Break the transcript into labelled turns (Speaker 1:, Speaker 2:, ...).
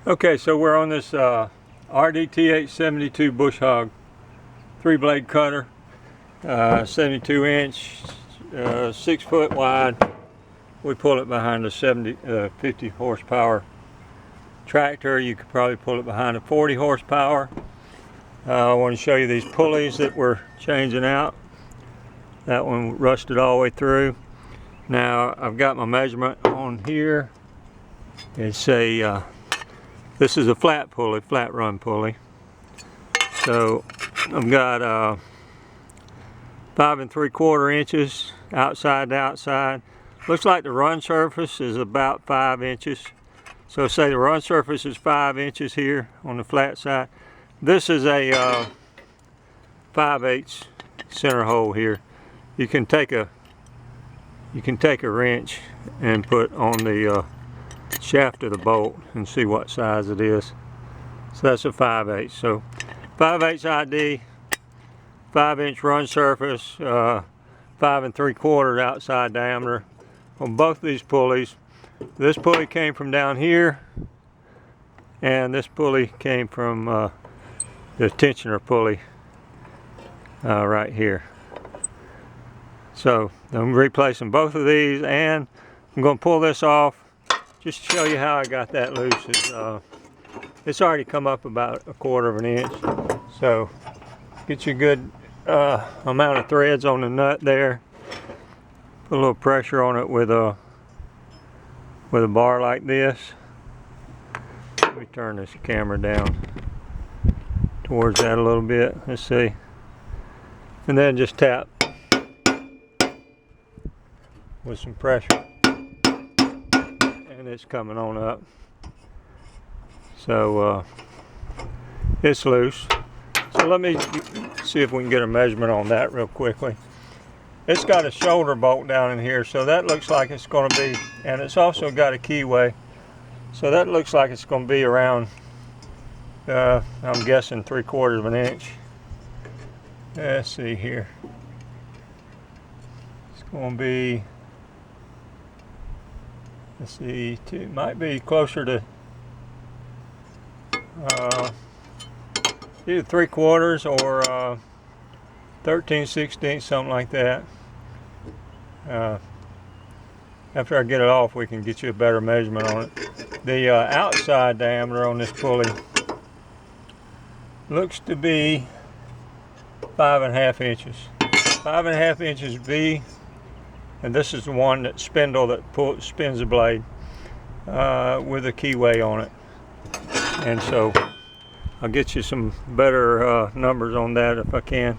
Speaker 1: Okay, so we're on this RDTH72 Bushhog 3-blade cutter, 72 inch, 6 foot wide. We pull it behind a 50 horsepower tractor. You could probably pull it behind a 40 horsepower. I want to show you these pulleys that we're changing out. That one rusted all the way through. Now I've got my measurement on here. It's a this is a flat pulley, flat run pulley. So I've got 5 3/4 inches outside to outside. Looks like the run surface is about 5 inches. So say the run surface is 5 inches here on the flat side. This is a 5/8 center hole here. You can take a wrench and put on the shaft of the bolt and see what size it is. So that's a 5/8. So 5/8 ID, 5-inch run surface, 5 3/4 outside diameter on both these pulleys. This pulley came from down here, and this pulley came from the tensioner pulley right here. So I'm replacing both of these, and I'm going to pull this off just to show you how I got that loose. It's already come up about 1/4 inch. So get you a good amount of threads on the nut there. Put a little pressure on it with a bar like this. Let me turn this camera down towards that a little bit. Let's see. And then just tap with some pressure, and it's coming on up. So it's loose. So let me see if we can get a measurement on that real quickly. It's got a shoulder bolt down in here, so that looks like it's going to be, and it's also got a keyway, so that looks like it's going to be around I'm guessing 3/4 inch. Let's see here. It's going to be, let's see, it might be closer to either 3/4 or 13/16, something like that. After I get it off, we can get you a better measurement on it. The outside diameter on this pulley looks to be 5.5 inches. 5.5 inches V, and this is the one that spindle that spins the blade with a keyway on it. And so I'll get you some better numbers on that if I can.